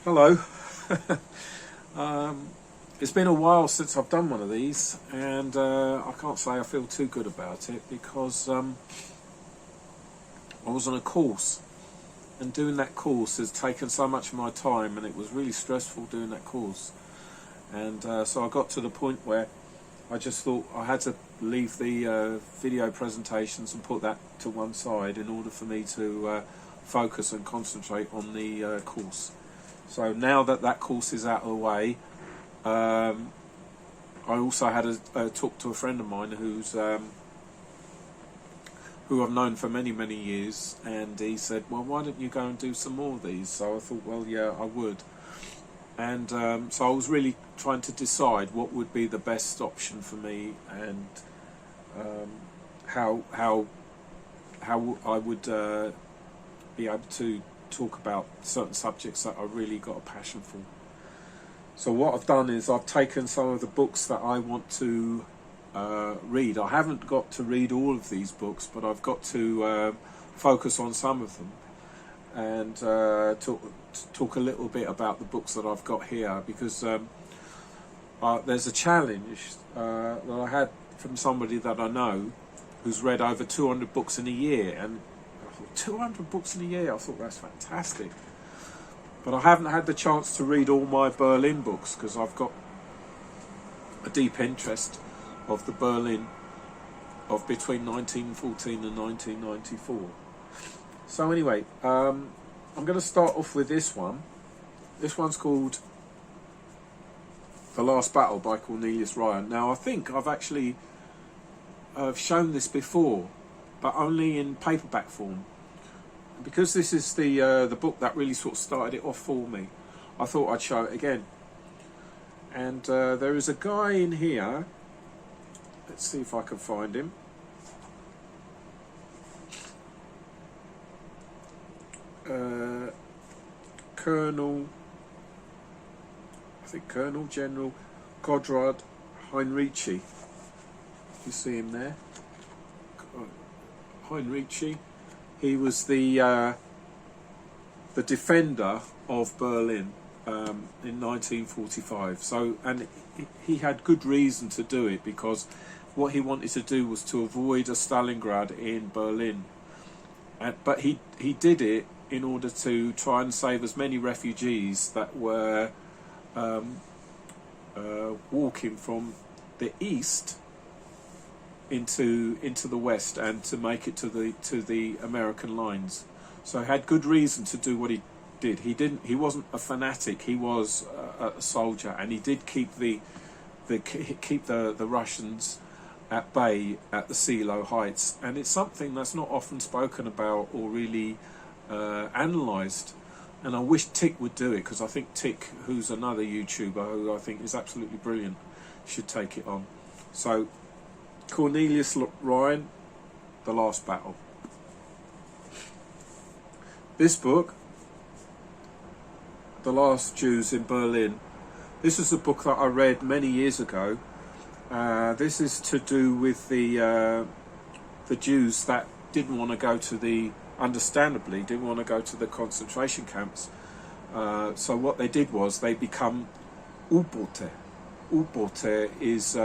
Hello. um, it's been a while since I've done one of these, and I can't say I feel too good about it because I was on a course, and doing that course has taken so much of my time, and it was really stressful doing that course. And so I got to the point where I just thought I had to leave the video presentations and put that to one side in order for me to focus and concentrate on the course. So now that that course is out of the way, I also had a talk to a friend of mine who I've known for many years, and he said, well, why don't you go and do some more of these? So I thought, well, yeah, I would. And so I was really trying to decide what would be the best option for me, and how I would be able to talk about certain subjects that I really got a passion for. So what I've done is I've taken some of the books that I want to read. I haven't got to read all of these books, but I've got to focus on some of them, and talk a little bit about the books that I've got here, because there's a challenge that I had from somebody that I know who's read over 200 books in a year, and 200 books in a year, I thought that's fantastic. But I haven't had the chance to read all my Berlin books because I've got a deep interest of the Berlin of between 1914 and 1994. So anyway, I'm going to start off with this one. This one's called The Last Battle by Cornelius Ryan. Now I think I've actually shown this before, but only in paperback form. Because this is the book that really sort of started it off for me, I thought I'd show it again. And there is a guy in here. Let's see if I can find him. Colonel General Godrod Heinrichy. You see him there? Heinrichy. He was the defender of Berlin in 1945. So, and he had good reason to do it, because what he wanted to do was to avoid a Stalingrad in Berlin. But he did it in order to try and save as many refugees that were walking from the east into the west, and to make it to the American lines. So he had good reason to do what he did. He wasn't a fanatic. He was a soldier, and he did keep the Russians at bay at the Silo Heights. And it's something that's not often spoken about or really analysed. And I wish Tick would do it, because I think Tick, who's another YouTuber who I think is absolutely brilliant, should take it on. So Cornelius Ryan, The Last Battle. This book, The Last Jews in Berlin, this is a book that I read many years ago. This is to do with the Jews that didn't want to go to understandably didn't want to go to the concentration camps. So what they did was they become U-Boote. U-Boote is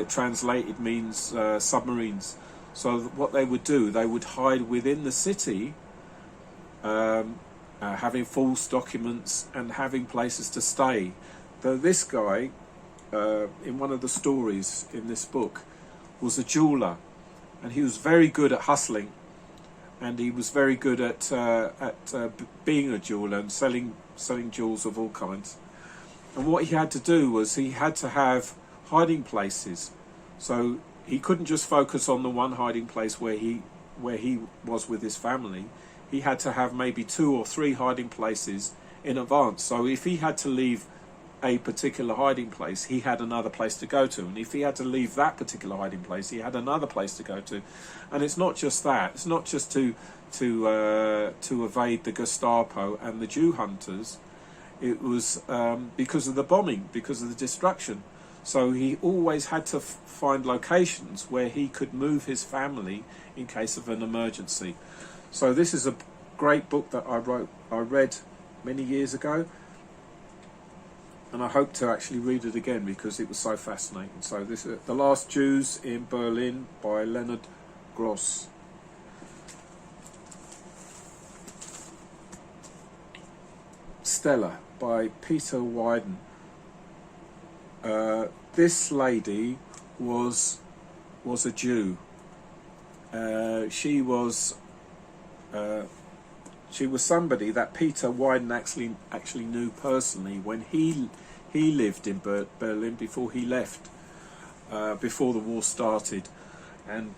translated means submarines. So what they would do, they would hide within the city, having false documents and having places to stay. Though this guy, in one of the stories in this book, was a jeweler, and he was very good at hustling, and he was very good at being a jeweler and selling jewels of all kinds. And what he had to do was he had to have hiding places. So he couldn't just focus on the one hiding place where he was with his family. He had to have maybe 2 or 3 hiding places in advance. So if he had to leave a particular hiding place, he had another place to go to, and if he had to leave that particular hiding place, he had another place to go to. And it's not just that. It's not just to evade the Gestapo and the Jew hunters. It was because of the bombing, because of the destruction. So he always had to find locations where he could move his family in case of an emergency. So this is a great book that I read many years ago, and I hope to actually read it again because it was so fascinating. So this is The Last Jews in Berlin by Leonard Gross. Stella by Peter Wyden. This lady was a Jew. She was somebody that Peter Wyden actually knew personally when he lived in Berlin before he left, before the war started, and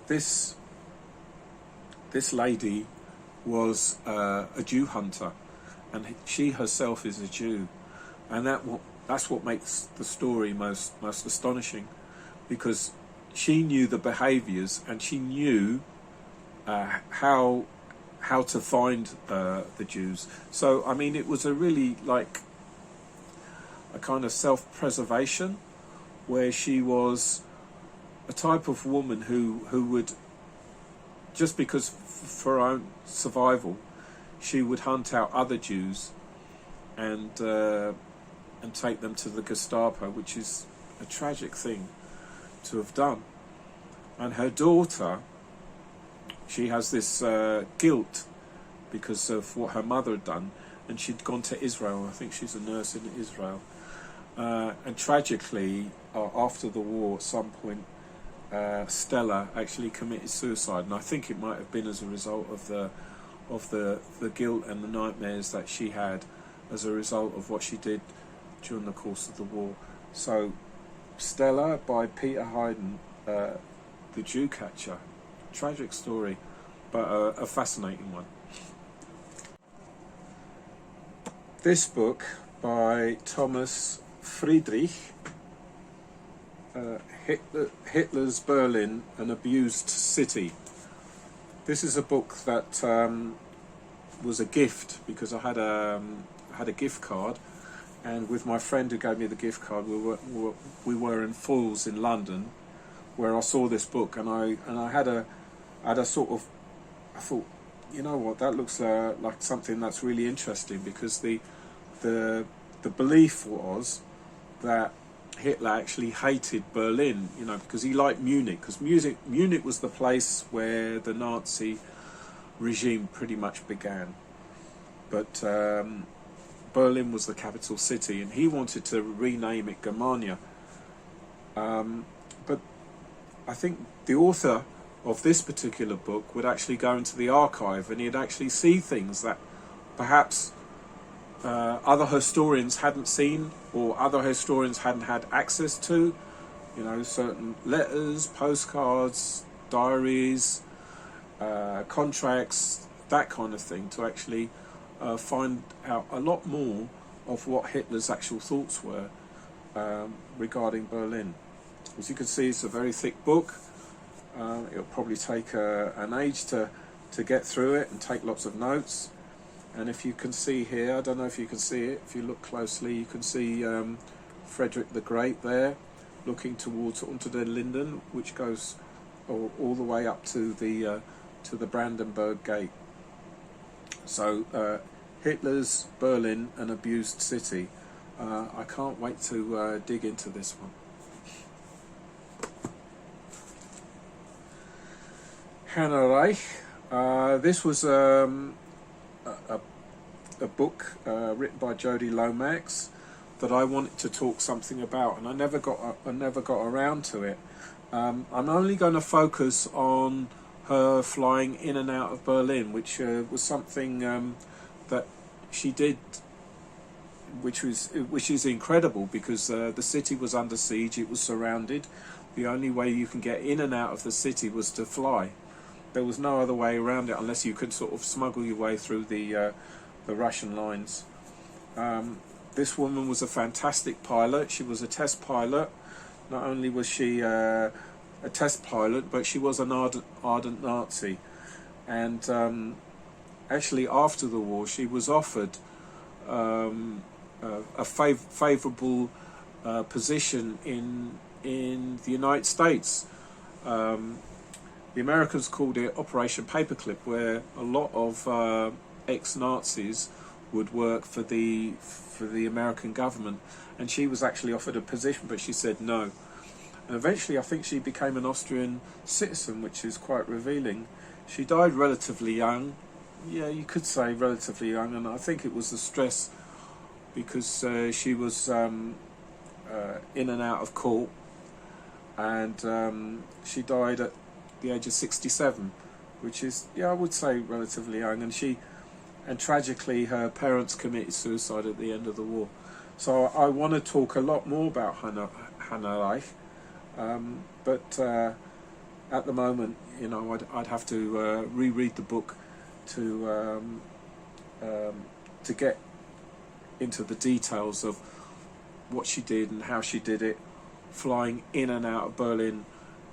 this lady was a Jew hunter, and she herself is a Jew, and that's what makes the story most astonishing, because she knew the behaviours and she knew how to find the Jews. So I mean, it was a really like a kind of self-preservation, where she was a type of woman who would, just because for her own survival, she would hunt out other Jews and take them to the Gestapo, which is a tragic thing to have done. And her daughter, she has this guilt because of what her mother had done, and she'd gone to Israel. I think she's a nurse in Israel, and tragically after the war, at some point, Stella actually committed suicide, and I think it might have been as a result of the guilt and the nightmares that she had as a result of what she did during the course of the war. So Stella by Peter Wyden, the Jew Catcher. Tragic story, but a fascinating one. This book by Thomas Friedrich, Hitler's Berlin, an Abused City. This is a book that was a gift, because I had a gift card, and with my friend who gave me the gift card, we were in Falls in London, where I saw this book, and I had a sort of, I thought, you know what, that looks like something that's really interesting, because the belief was that Hitler actually hated Berlin, you know, because he liked Munich, because Munich was the place where the Nazi regime pretty much began, but Berlin was the capital city, and he wanted to rename it Germania. But I think the author of this particular book would actually go into the archive, and he'd actually see things that perhaps other historians hadn't seen, or other historians hadn't had access to. You know, certain letters, postcards, diaries, contracts, that kind of thing, to actually find out a lot more of what Hitler's actual thoughts were regarding Berlin. As you can see, it's a very thick book. It'll probably take an age to get through it and take lots of notes. And if you can see here, I don't know if you can see it, if you look closely, you can see Frederick the Great there, looking towards Unter den Linden, which goes all the way up to the Brandenburg Gate. So Hitler's Berlin, an Abused City. I can't wait to dig into this one. Heinrichy. This was a book written by Jodie Lomax that I wanted to talk something about, and I never got around to it. I'm only going to focus on her flying in and out of Berlin, which was something that she did, which is incredible, because the city was under siege. It was surrounded. The only way you can get in and out of the city was to fly. There was no other way around it, unless you could sort of smuggle your way through the Russian lines. This woman was a fantastic pilot. She was a test pilot. Not only was she a test pilot, but she was an ardent Nazi. And actually, after the war, she was offered a favourable position in the United States. The Americans called it Operation Paperclip, where a lot of ex-Nazis would work for the American government, and she was actually offered a position, but she said no. And eventually, I think she became an Austrian citizen, which is quite revealing. She died relatively young. Yeah, you could say relatively young, and I think it was the stress, because she was in and out of court, and she died at the age of 67, which is, yeah, I would say relatively young. And tragically, her parents committed suicide at the end of the war. So I want to talk a lot more about Heinrich, but at the moment, you know, I'd have to reread the book to get into the details of what she did and how she did it, flying in and out of Berlin,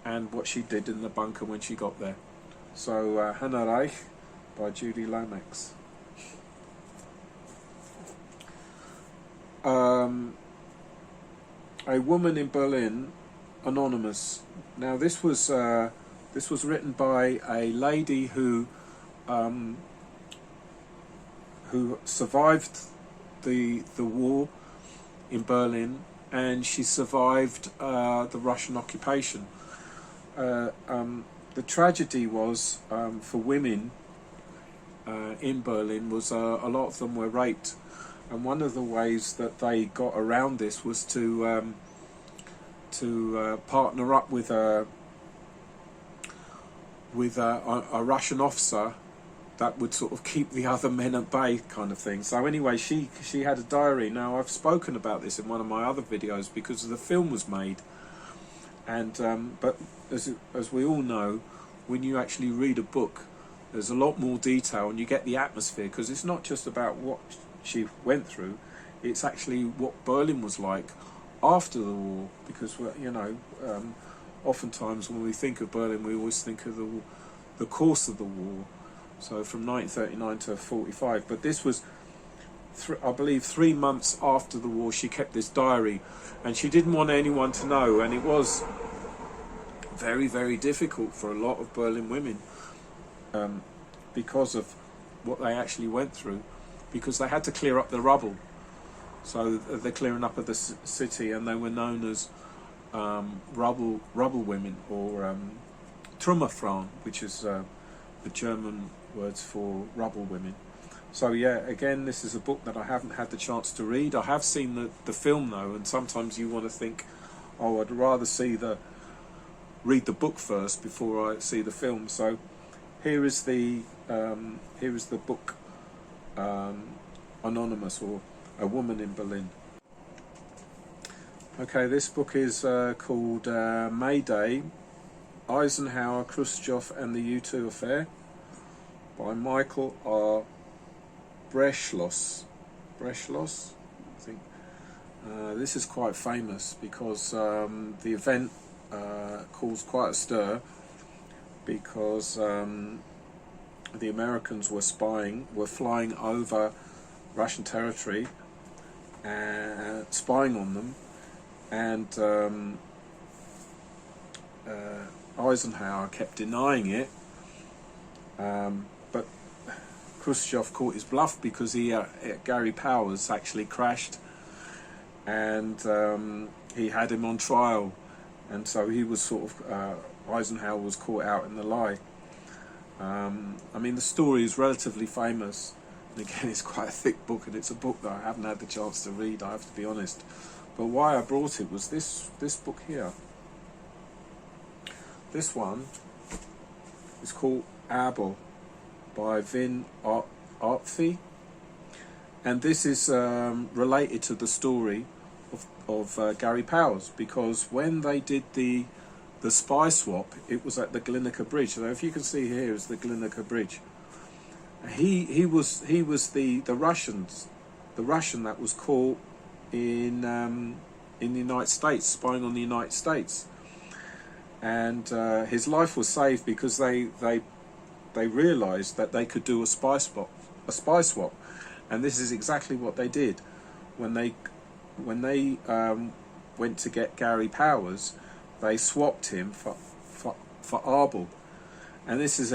and what she did in the bunker when she got there. So Heinrich by Judy Lomax. A Woman in Berlin, Anonymous. Now this was written by a lady who survived the war in Berlin, and she survived the Russian occupation. The tragedy was, for women in Berlin, was a lot of them were raped. And one of the ways that they got around this was to partner up with a Russian officer that would sort of keep the other men at bay, kind of thing. So anyway, she had a diary. Now, I've spoken about this in one of my other videos because the film was made, and but as we all know, when you actually read a book, there's a lot more detail, and you get the atmosphere, because it's not just about what she went through, it's actually what Berlin was like after the war, because, you know, oftentimes when we think of Berlin, we always think of the course of the war, so from 1939 to 45, but this was, I believe, 3 months after the war. She kept this diary, and she didn't want anyone to know, and it was very, very difficult for a lot of Berlin women, because of what they actually went through, because they had to clear up the rubble. So they're clearing up of the city, and they were known as rubble women, or Trümmerfrauen, which is the German words for rubble women. So yeah, again, this is a book that I haven't had the chance to read. I have seen the film though, and sometimes you want to think, oh, I'd rather read the book first before I see the film. So here is the book, Anonymous, or A Woman in Berlin. Okay, this book is called Mayday, Eisenhower, Khrushchev and the U-2 Affair, by Michael R. Breschloss, I think. This is quite famous because the event caused quite a stir, because the Americans were flying over Russian territory and spying on them, and Eisenhower kept denying it, but Khrushchev caught his bluff, because Gary Powers actually crashed, and he had him on trial, and so he was sort of Eisenhower was caught out in the lie. I mean, the story is relatively famous, and again, it's quite a thick book, and it's a book that I haven't had the chance to read, I have to be honest. But why I brought it was this book here. This one is called Abel by Vin Artfi, and this is related to the story of Gary Powers, because when they did the spy swap, it was at the Glienicke Bridge. So if you can see here is the Glienicke Bridge. He was the Russian that was caught in the United States, spying on the United States, and his life was saved because they realised that they could do a spy swap, and this is exactly what they did when they went to get Gary Powers. They swapped him for Abel, And this is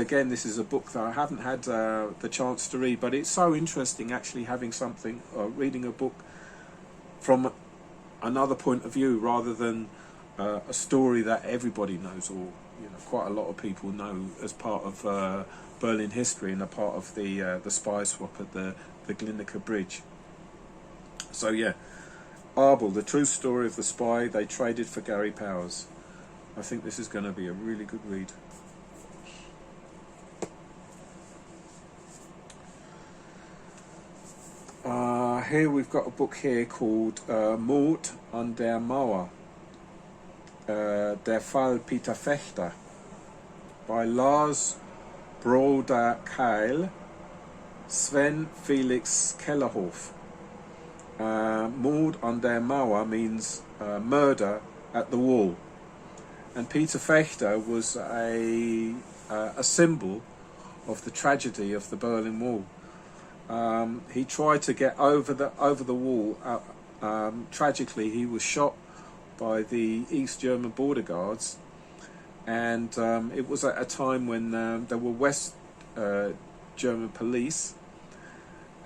a book that I haven't had the chance to read, but it's so interesting actually having something, reading a book from another point of view rather than a story that everybody knows, or quite a lot of people know as part of Berlin history and a part of the spy swap at the Glinicker Bridge. So yeah, Abel, the true story of the spy they traded for Gary Powers. I think this is going to be a really good read. Here we've got a book here called Mort an der Mauer, Der Fall Peter Fechter, by Lars Broder Keil, Sven Felix Kellerhoff. Mord an der Mauer means murder at the wall, and Peter Fechter was a symbol of the tragedy of the Berlin Wall. He tried to get over the wall. Tragically, he was shot by the East German border guards, and it was at a time when there were West German police,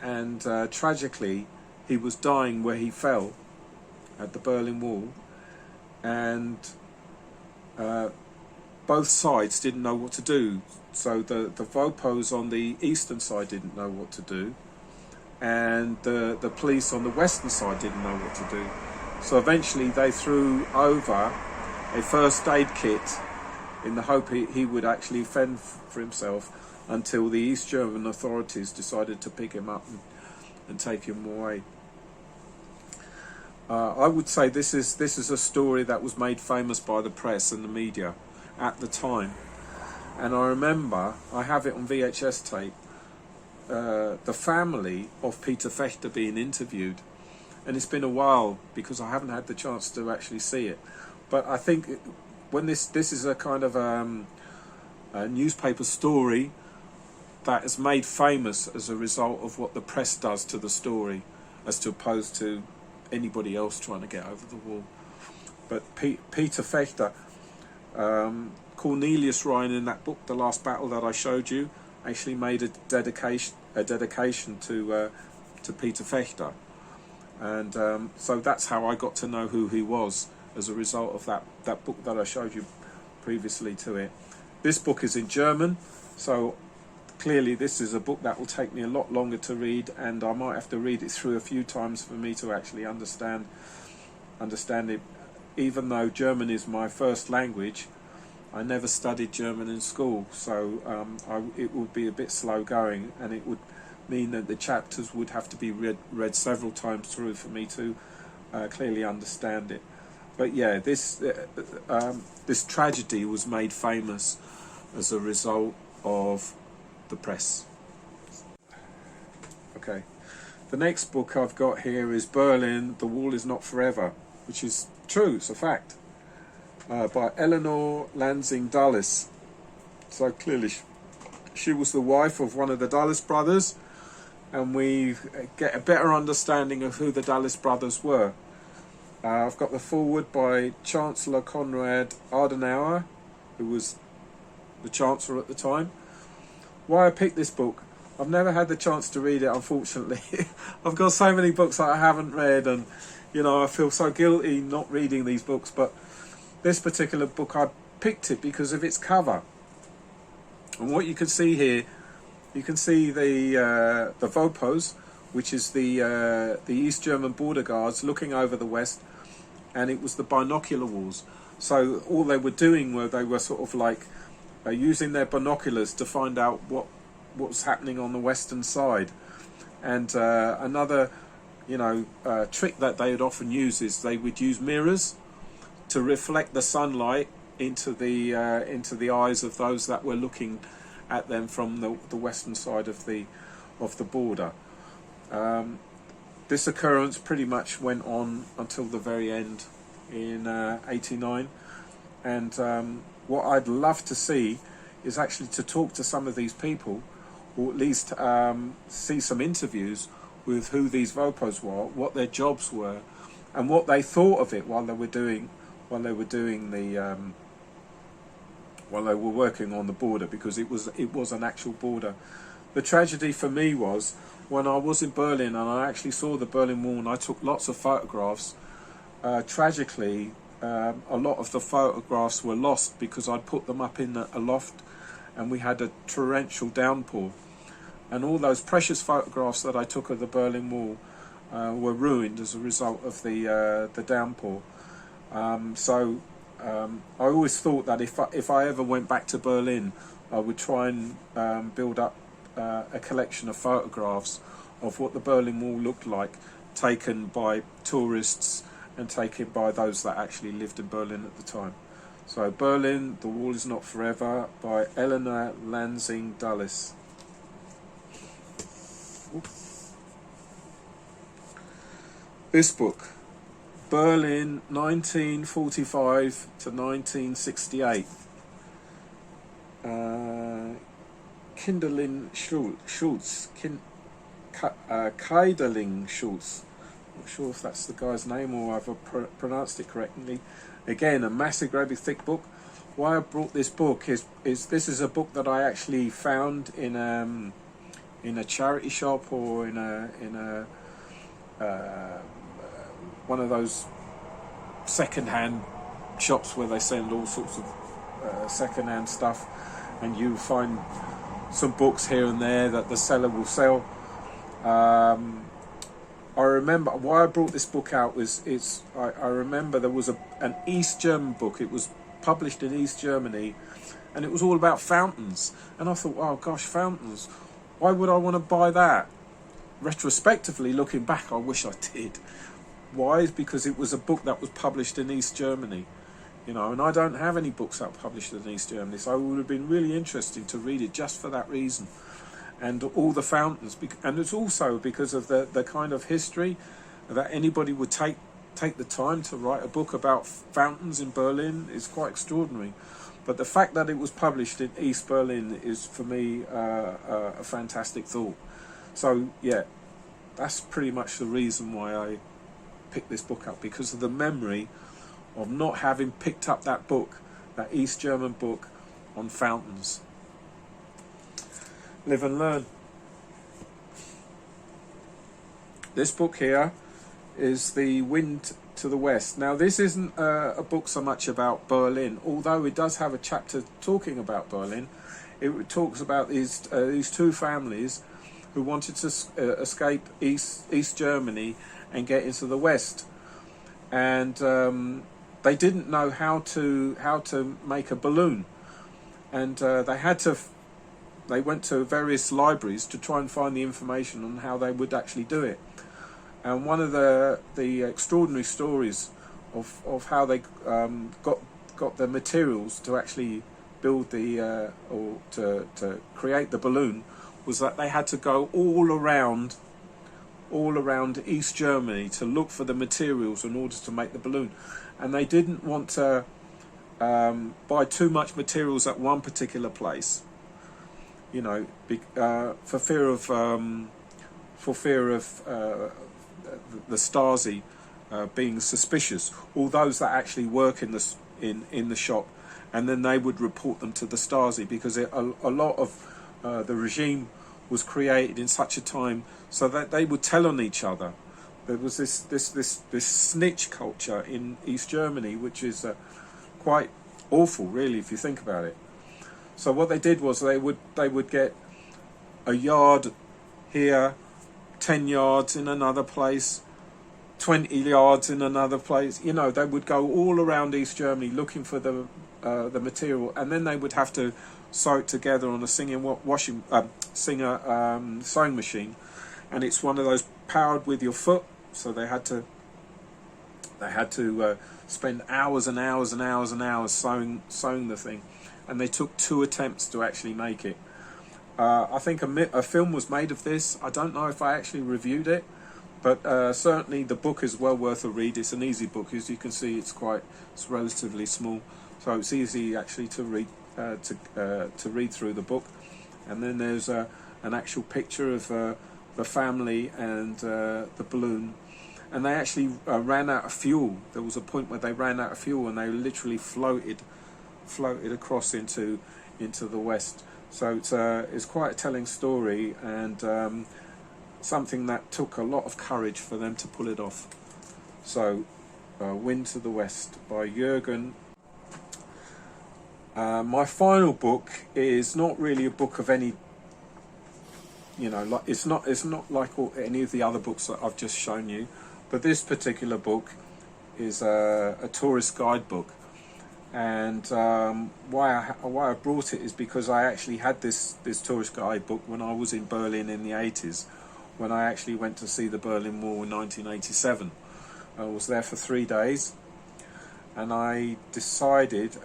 and tragically he was dying where he fell at the Berlin Wall, and both sides didn't know what to do. So the Vopos on the eastern side didn't know what to do, and the police on the western side didn't know what to do. So eventually they threw over a first aid kit in the hope he would actually fend for himself, until the East German authorities decided to pick him up and take him away. I would say this is a story that was made famous by the press and the media at the time. And I remember, I have it on VHS tape, the family of Peter Fechter being interviewed. And it's been a while because I haven't had the chance to actually see it. But I think when this is a kind of a newspaper story that is made famous as a result of what the press does to the story, as opposed to anybody else trying to get over the wall. But Peter Fechter, Cornelius Ryan in that book, The Last Battle that I showed you, actually made a dedication to Peter Fechter, and so that's how I got to know who he was, as a result of that book that I showed you previously to it. This book is in German, so clearly this is a book that will take me a lot longer to read, and I might have to read it through a few times for me to actually understand it. Even though German is my first language, I never studied German in school, so it would be a bit slow going, and it would mean that the chapters would have to be read several times through for me to clearly understand it. But yeah, this tragedy was made famous as a result of the press. Okay, the next book I've got here is Berlin, The Wall Is Not Forever, which is true, it's a fact. By Eleanor Lansing Dulles. So clearly she was the wife of one of the Dulles brothers, and we get a better understanding of who the Dulles brothers were. I've got the foreword by Chancellor Konrad Adenauer, who was the Chancellor at the time. Why I picked this book, I've never had the chance to read it, unfortunately. I've got so many books that I haven't read, and I feel so guilty not reading these books, but this particular book, I picked it because of its cover. And what you can see here, you can see the Vopos, which is the East German border guards looking over the west, and it was the binocular walls. So all they were doing they were sort of like using their binoculars to find out what was happening on the western side. And another trick that they would often use is they would use mirrors to reflect the sunlight into the eyes of those that were looking at them from the western side of the border. This occurrence pretty much went on until the very end in '89, and what I'd love to see is actually to talk to some of these people, or at least see some interviews with who these Vopos were, what their jobs were, and what they thought of it while they were doing while they were working on the border, because it was an actual border. The tragedy for me was when I was in Berlin and I actually saw the Berlin Wall and I took lots of photographs. Tragically, a lot of the photographs were lost because I'd put them up in a loft and we had a torrential downpour. And all those precious photographs that I took of the Berlin Wall were ruined as a result of the downpour. I always thought that if I ever went back to Berlin, I would try and build up a collection of photographs of what the Berlin Wall looked like, taken by tourists and taken by those that actually lived in Berlin at the time. So Berlin, The Wall Is Not Forever by Eleanor Lansing Dulles. This book, Berlin 1945 to 1968. Kinderlin Schultz. Keiderling Schultz. Not sure if that's the guy's name or I've pronounced it correctly. Again, a massive, great big thick book. Why I brought this book is this is a book that I actually found in a charity shop or in a one of those second-hand shops where they sell all sorts of second-hand stuff, and you find some books here and there that the seller will sell. I remember why I brought this book out was I remember there was an East German book. It was published in East Germany, and it was all about fountains. And I thought, oh gosh, fountains. Why would I want to buy that? Retrospectively, looking back, I wish I did. Why? Is because it was a book that was published in East Germany, you know, and I don't have any books that were published in East Germany, so it would have been really interesting to read it just for that reason. And all the fountains, and it's also because of the kind of history that anybody would take the time to write a book about fountains in Berlin is quite extraordinary. But the fact that it was published in East Berlin is, for me, a fantastic thought. So yeah, that's pretty much the reason why I picked this book up, because of the memory of not having picked up that book, that East German book on fountains. Live and learn. This book here is The Wind to the West. Now this isn't a book so much about Berlin, although it does have a chapter talking about Berlin. It talks about these two families who wanted to escape East Germany and get into the West, and they didn't know how to make a balloon, and they went to various libraries to try and find the information on how they would actually do it. And one of the extraordinary stories of how they got the materials to actually build or to create the balloon was that they had to go all around East Germany to look for the materials in order to make the balloon, and they didn't want to buy too much materials at one particular place, you know, for fear of the Stasi being suspicious, all those that actually work in the shop, and then they would report them to the Stasi, because a lot of the regime was created in such a time so that they would tell on each other. There was this snitch culture in East Germany, which is quite awful, really, if you think about it. So what they did was they would get a yard here, 10 yards in another place, 20 yards in another place. You know, they would go all around East Germany looking for the material, and then they would have to sew it together on a sewing machine, and it's one of those powered with your foot. So they had to spend hours and hours and hours and hours sewing the thing, and they took 2 attempts to actually make it. I think a film was made of this. I don't know if I actually reviewed it, but certainly the book is well worth a read. It's an easy book, as you can see. It's relatively small, so it's easy actually to read through the book. And then there's an actual picture of the family and the balloon, and they actually ran out of fuel. There was a point where they ran out of fuel and they literally floated floated across into the west. So it's quite a telling story, and something that took a lot of courage for them to pull it off. So Wind to the West by Jürgen. My final book is not really a book of any, like it's not like any of the other books that I've just shown you, but this particular book is a tourist guidebook. And why I brought it is because I actually had this tourist guidebook when I was in Berlin in the 80s, when I actually went to see the Berlin Wall in 1987. I was there for 3 days, and I decided,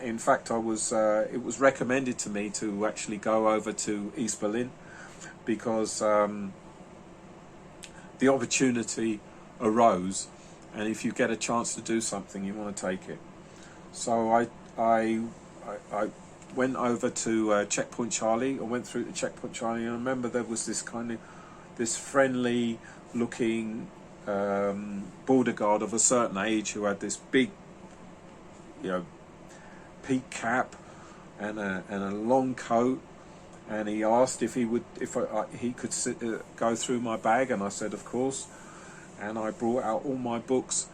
in fact, it was recommended to me to actually go over to East Berlin, because the opportunity arose, and if you get a chance to do something, you want to take it. So I went over to Checkpoint Charlie. I went through to Checkpoint Charlie, and I remember there was this friendly looking border guard of a certain age who had this big, peak cap and a long coat, and he asked if he could go through my bag, and I said of course, and I brought out all my books,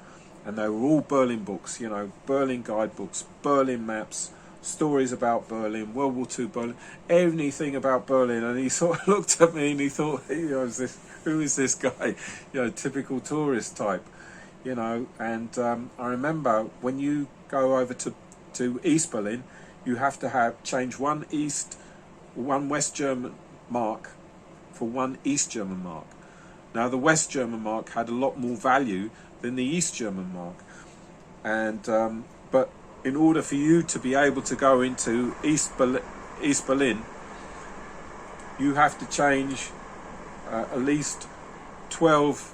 and they were all Berlin books, Berlin guidebooks, Berlin maps, stories about Berlin, World War II Berlin, anything about Berlin. And he sort of looked at me and he thought, who is this guy? Typical tourist type, And I remember when you go over to East Berlin, you have to change one West German mark for one East German mark. Now the West German mark had a lot more value than the East German mark, and but in order for you to be able to go into East Berlin, you have to change at least 12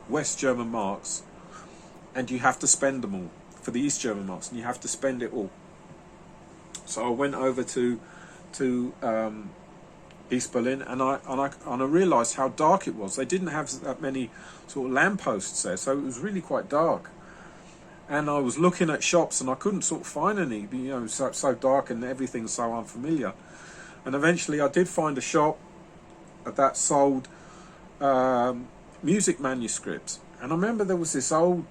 West German marks, and you have to spend them all for the East German marks, and you have to spend it all. So I went over to East Berlin, and I realised how dark it was. They didn't have that many sort of lampposts there, so it was really quite dark. And I was looking at shops, and I couldn't sort of find any, so dark and everything's so unfamiliar. And eventually I did find a shop that sold music manuscripts. And I remember there was this old,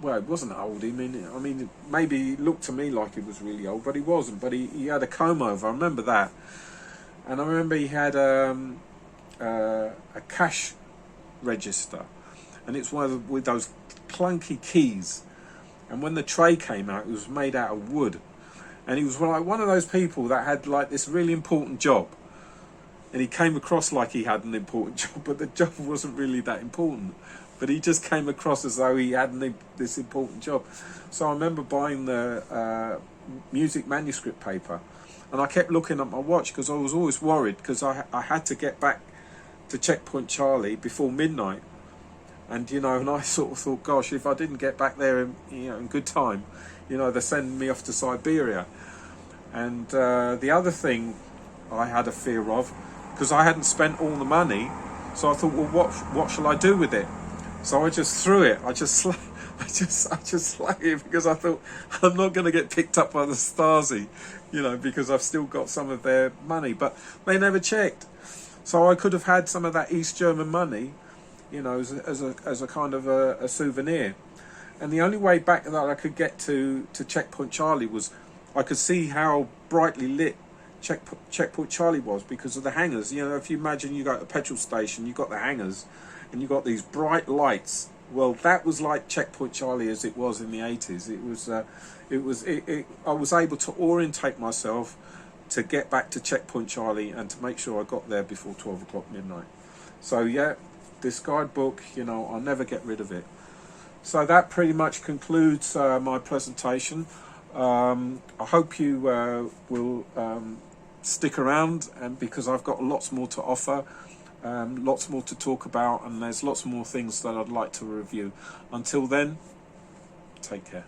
well, it wasn't old, maybe it looked to me like it was really old, but he wasn't. But he had a comb over, I remember that. And I remember he had a cash register, and it's with those clunky keys. And when the tray came out, it was made out of wood. And he was like one of those people that had like this really important job. And he came across like he had an important job, but the job wasn't really that important. But he just came across as though he had this important job. So I remember buying the music manuscript paper. And I kept looking at my watch because I was always worried, because I had to get back to Checkpoint Charlie before midnight. And and I sort of thought, gosh, if I didn't get back there in good time, they're sending me off to Siberia. And the other thing I had a fear of, because I hadn't spent all the money, so I thought, well, what shall I do with it? So I just threw it. I just slagged it, because I thought I'm not going to get picked up by the Stasi, because I've still got some of their money. But they never checked, so I could have had some of that East German money, as a kind of a souvenir. And the only way back that I could get to Checkpoint Charlie was I could see how brightly lit Checkpoint Charlie was because of the hangars. If you imagine you go to a petrol station, you've got the hangars and you've got these bright lights. Well, that was like Checkpoint Charlie as it was in the 80s. I was able to orientate myself to get back to Checkpoint Charlie and to make sure I got there before 12 o'clock midnight. So yeah, this guidebook, I'll never get rid of it. So that pretty much concludes my presentation. I hope you will stick around, and because I've got lots more to offer, lots more to talk about, and there's lots more things that I'd like to review. Until then, take care.